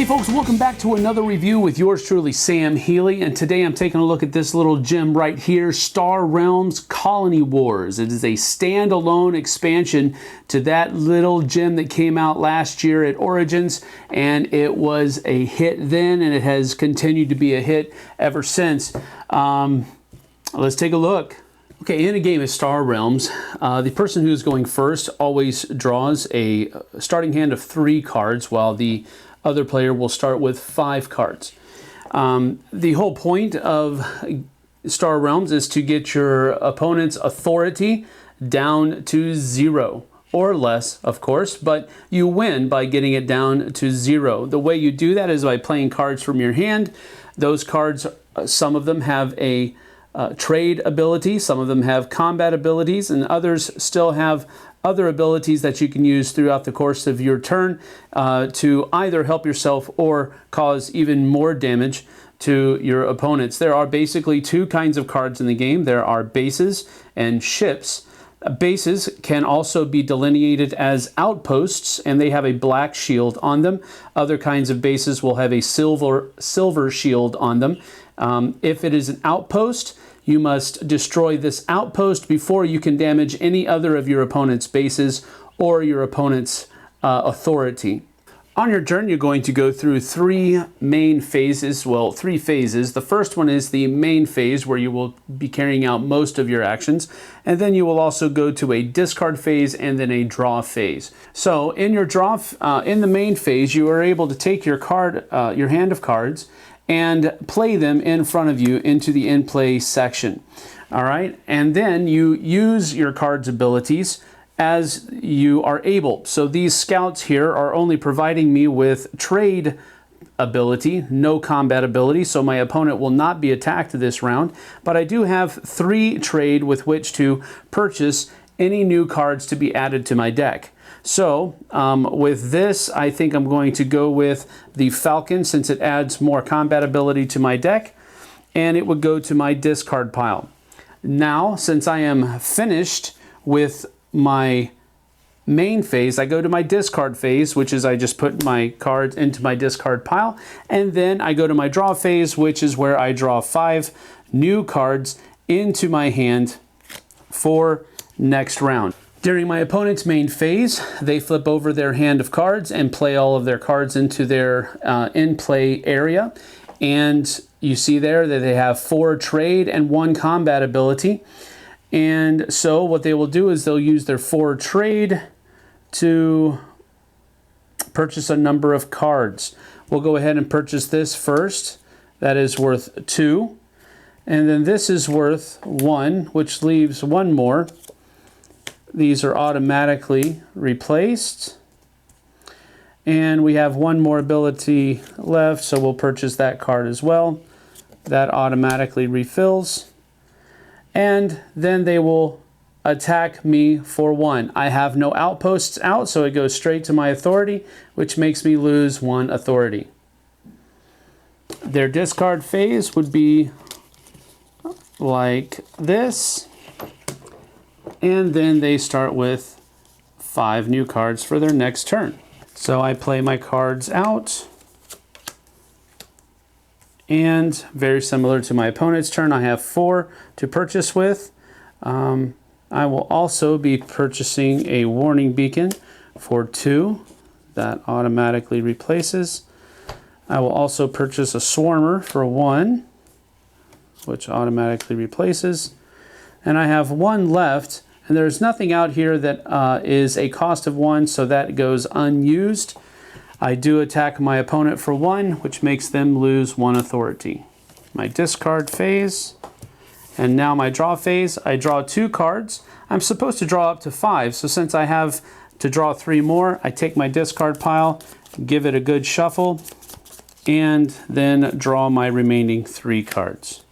Hey folks, welcome back to another review with yours truly, Sam Healey, and today I'm taking a look at this little gem right here, Star Realms Colony Wars. It is a standalone expansion to that little gem that came out last year at Origins, and it was a hit then, and it has continued to be a hit ever since. Let's take a look. Okay, in a game of Star Realms, the person who's going first always draws a starting hand of 3 cards, while the other player will start with 5 cards. The whole point of Star Realms is to get your opponent's authority down to 0, or less, of course, but you win by getting it down to 0. The way you do that is by playing cards from your hand. Those cards, some of them have a trade ability, some of them have combat abilities, and others still have other abilities that you can use throughout the course of your turn to either help yourself or cause even more damage to your opponents. There are basically 2 kinds of cards in the game. There are bases and ships. Bases can also be delineated as outposts, and they have a black shield on them. Other kinds of bases will have a silver shield on them. If it is an outpost, you must destroy this outpost before you can damage any other of your opponent's bases or your opponent's authority. On your turn, you're going to go through 3 main phases. Well, 3 phases. The first one is the main phase, where you will be carrying out most of your actions. And then you will also go to a discard phase and then a draw phase. So in your in the main phase, you are able to take your hand of cards and play them in front of you into the in-play section. All right, and then you use your card's abilities as you are able. So these scouts here are only providing me with trade ability, no combat ability, so my opponent will not be attacked this round, but I do have 3 trade with which to purchase any new cards to be added to my deck. So with this, I think I'm going to go with the Falcon, since it adds more combat ability to my deck, and it would go to my discard pile. Now, since I am finished with my main phase, I go to my discard phase, which is I just put my cards into my discard pile, and then I go to my draw phase, which is where I draw 5 new cards into my hand for next round. During my opponent's main phase, they flip over their hand of cards and play all of their cards into their in-play area. And you see there that they have 4 trade and 1 combat ability. And so what they will do is they'll use their 4 trade to purchase a number of cards. We'll go ahead and purchase this first. That is worth 2. And then this is worth 1, which leaves 1 more. These are automatically replaced. And we have 1 more ability left, so we'll purchase that card as well. That automatically refills. And then they will attack me for 1. I have no outposts out, so it goes straight to my authority, which makes me lose 1 authority. Their discard phase would be like this. And then they start with 5 new cards for their next turn. So I play my cards out. And very similar to my opponent's turn, I have 4 to purchase with. I will also be purchasing a warning beacon for 2. That automatically replaces. I will also purchase a swarmer for 1, which automatically replaces. And I have 1 left. And there's nothing out here that is a cost of 1, so that goes unused. I do attack my opponent for 1, which makes them lose 1 authority. My discard phase, and now my draw phase. I draw 2 cards. I'm supposed to draw up to 5, so since I have to draw 3 more, I take my discard pile, give it a good shuffle, and then draw my remaining 3 cards.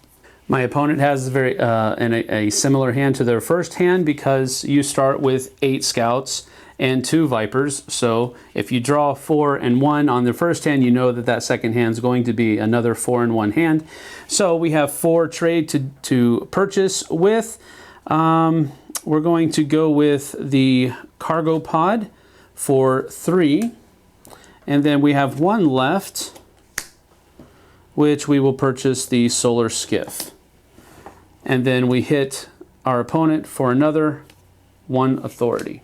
My opponent has a similar hand to their first hand, because you start with 8 scouts and 2 vipers. So if you draw 4 and 1 on the first hand, you know that that second hand is going to be another 4 and 1 hand. So we have 4 trade to purchase with. We're going to go with the cargo pod for 3. And then we have one left, which we will purchase the Solar Skiff. And then we hit our opponent for another 1 authority.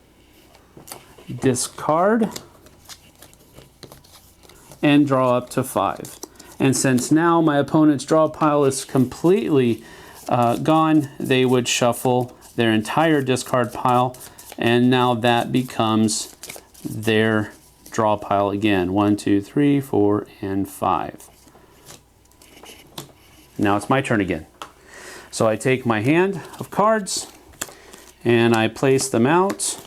Discard and draw up to 5. And since now my opponent's draw pile is completely gone, they would shuffle their entire discard pile, and now that becomes their draw pile again. 1, 2, 3, 4, and 5. Now it's my turn again. So I take my hand of cards and I place them out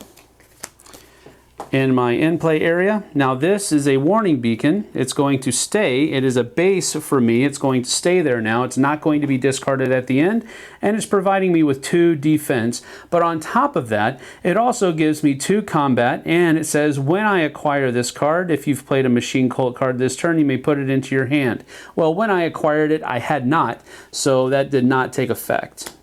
in my in-play area. Now this is a warning beacon. It's going to stay. It is a base for me. It's going to stay there now. It's not going to be discarded at the end, and it's providing me with 2 defense. But on top of that, it also gives me 2 combat, and it says when I acquire this card, if you've played a Machine Cult card this turn, you may put it into your hand. Well, when I acquired it, I had not, so that did not take effect.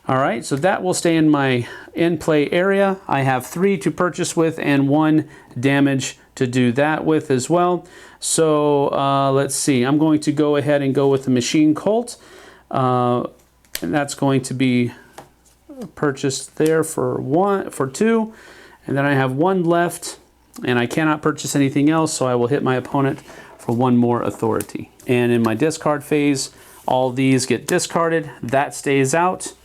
All right, so that will stay in my in-play area. I have 3 to purchase with and 1 damage to do that with as well. So let's see, I'm going to go ahead and go with the Machine Cult. And that's going to be purchased there for 2. And then I have 1 left, and I cannot purchase anything else, so I will hit my opponent for 1 more authority. And in my discard phase, all these get discarded. That stays out.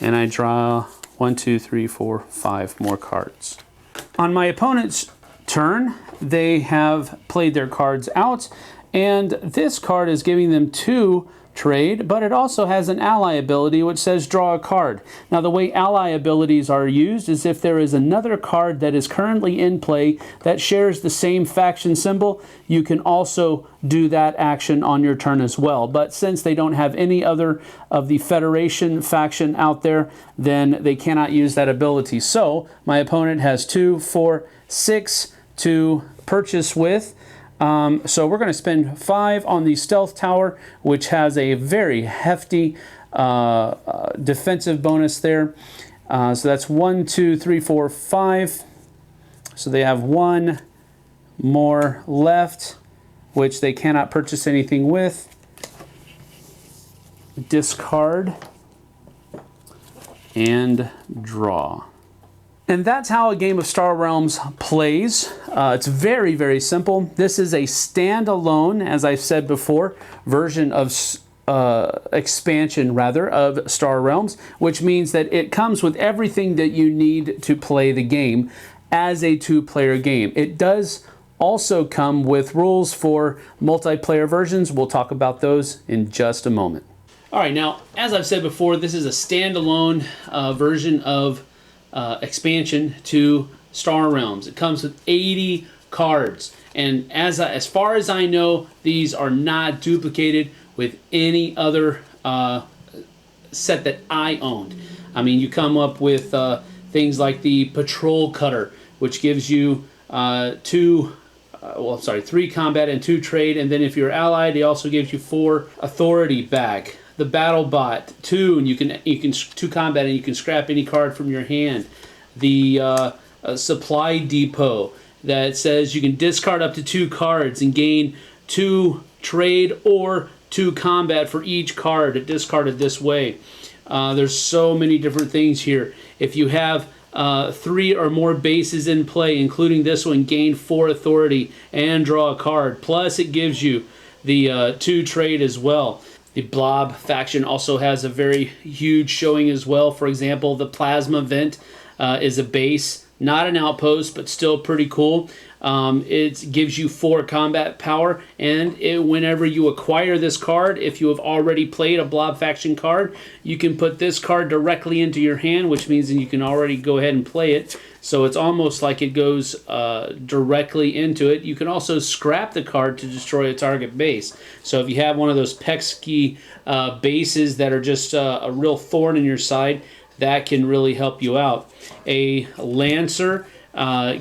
And I draw 1, 2, 3, 4, 5 more cards. On my opponent's turn, they have played their cards out, and this card is giving them 2 trade, but it also has an ally ability which says draw a card. Now the way ally abilities are used is if there is another card that is currently in play that shares the same faction symbol, you can also do that action on your turn as well. But since they don't have any other of the Federation faction out there, then they cannot use that ability. So my opponent has 2, 4, 6 to purchase with. So we're going to spend 5 on the Stealth Tower, which has a very hefty defensive bonus there. So that's 1, 2, 3, 4, 5. So they have 1 more left, which they cannot purchase anything with. Discard and draw. And that's how a game of Star Realms plays. It's very, very simple. This is a standalone, as I've said before, version of expansion, rather, of Star Realms, which means that it comes with everything that you need to play the game as a 2-player game. It does also come with rules for multiplayer versions. We'll talk about those in just a moment. All right, now, as I've said before, this is a standalone version of expansion to Star Realms. It comes with 80 cards, and as far as I know, these are not duplicated with any other set that I owned. I mean, you come up with things like the Patrol Cutter, which gives you 3 combat and 2 trade, and then if you're allied, it also gives you 4 authority back. The Battle Bot 2, and you can 2 combat, and you can scrap any card from your hand. The Supply Depot that says you can discard up to 2 cards and gain 2 trade or 2 combat for each card discarded this way. There's so many different things here. If you have 3 or more bases in play, including this one, gain 4 authority and draw a card. Plus, it gives you the 2 trade as well. The Blob faction also has a very huge showing as well. For example, the Plasma Vent is a base, not an outpost, but still pretty cool. It gives you 4 combat power, and whenever you acquire this card, if you have already played a Blob faction card, you can put this card directly into your hand, which means that you can already go ahead and play it. So it's almost like it goes directly into it. You can also scrap the card to destroy a target base. So if you have one of those pesky bases that are just a real thorn in your side, that can really help you out. A Lancer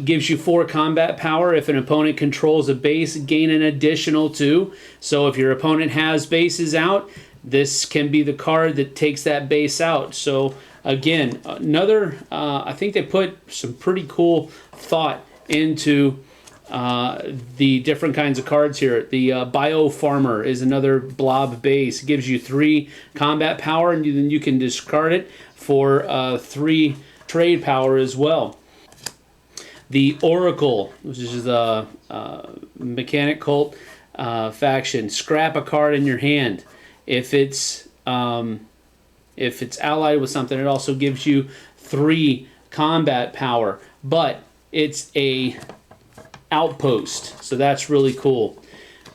gives you 4 combat power. If an opponent controls a base, gain an additional 2. So if your opponent has bases out, this can be the card that takes that base out. So again, another, I think they put some pretty cool thought into the different kinds of cards here. The Bio Farmer is another blob base. It gives you 3 combat power, and then you can discard it for 3 trade power as well. The Oracle, which is a mechanic cult faction. Scrap a card in your hand. If it's allied with something, it also gives you 3 combat power, but it's a outpost, so that's really cool.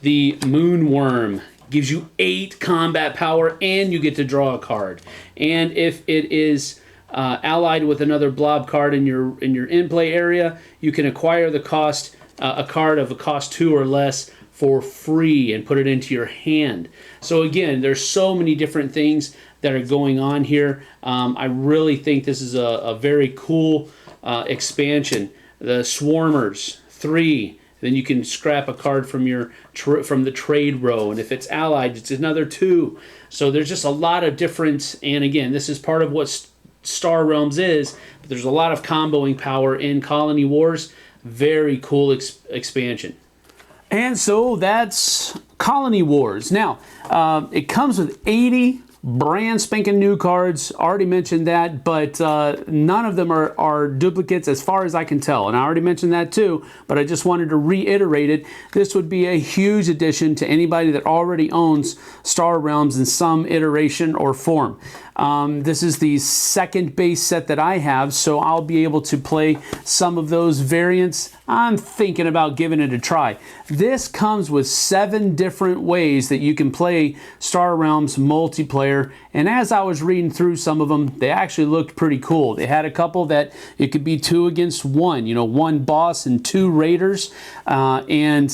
The Moonworm gives you 8 combat power, and you get to draw a card. And if it is allied with another blob card in your in-play area, you can acquire the cost a card of a cost 2 or less for free and put it into your hand. So again, there's so many different things that are going on here. I really think this is a very cool expansion. The Swarmers, 3. Then you can scrap a card from your from the trade row, and if it's allied, it's another 2. So there's just a lot of different. And again, this is part of what Star Realms is. But there's a lot of comboing power in Colony Wars. Very cool expansion. And so that's Colony Wars. Now, it comes with 80 brand spanking new cards. Already mentioned that, but none of them are duplicates as far as I can tell. And I already mentioned that too, but I just wanted to reiterate it. This would be a huge addition to anybody that already owns Star Realms in some iteration or form. This is the second base set that I have, so I'll be able to play some of those variants. I'm thinking about giving it a try. This comes with 7 different ways that you can play Star Realms multiplayer, and as I was reading through some of them, they actually looked pretty cool. They had a couple that it could be 2 against 1, 1 boss and 2 raiders, and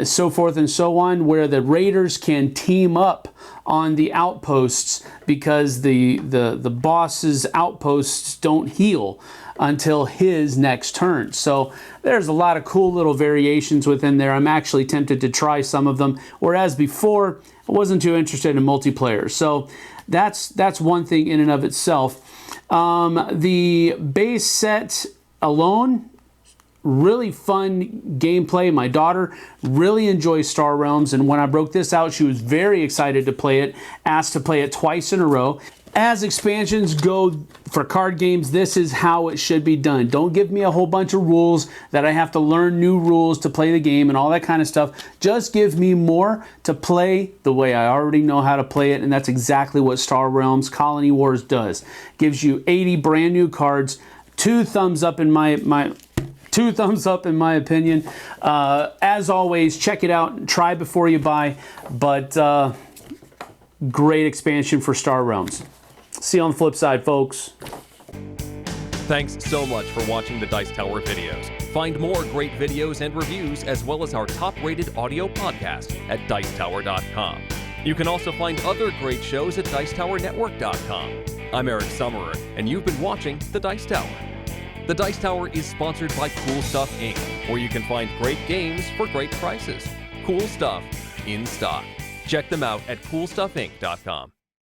so forth and so on, where the raiders can team up on the outposts because the boss's outposts don't heal until his next turn. So there's a lot of cool little variations within there. I'm actually tempted to try some of them, whereas before I wasn't too interested in multiplayer. So that's one thing in and of itself. The base set alone, really fun gameplay. My daughter really enjoys Star Realms, and when I broke this out, she was very excited to play it, asked to play it twice in a row. As expansions go for card games, this is how it should be done. Don't give me a whole bunch of rules that I have to learn new rules to play the game and all that kind of stuff. Just give me more to play the way I already know how to play it, and that's exactly what Star Realms Colony Wars does. Gives you 80 brand new cards, 2 thumbs up in my opinion. As always, check it out and try before you buy, but great expansion for Star Realms. See you on the flip side, folks. Thanks so much for watching the Dice Tower videos. Find more great videos and reviews, as well as our top-rated audio podcast at Dicetower.com. You can also find other great shows at DicetowerNetwork.com. I'm Eric Summerer, and you've been watching The Dice Tower. The Dice Tower is sponsored by Cool Stuff Inc., where you can find great games for great prices. Cool stuff in stock. Check them out at CoolStuffInc.com.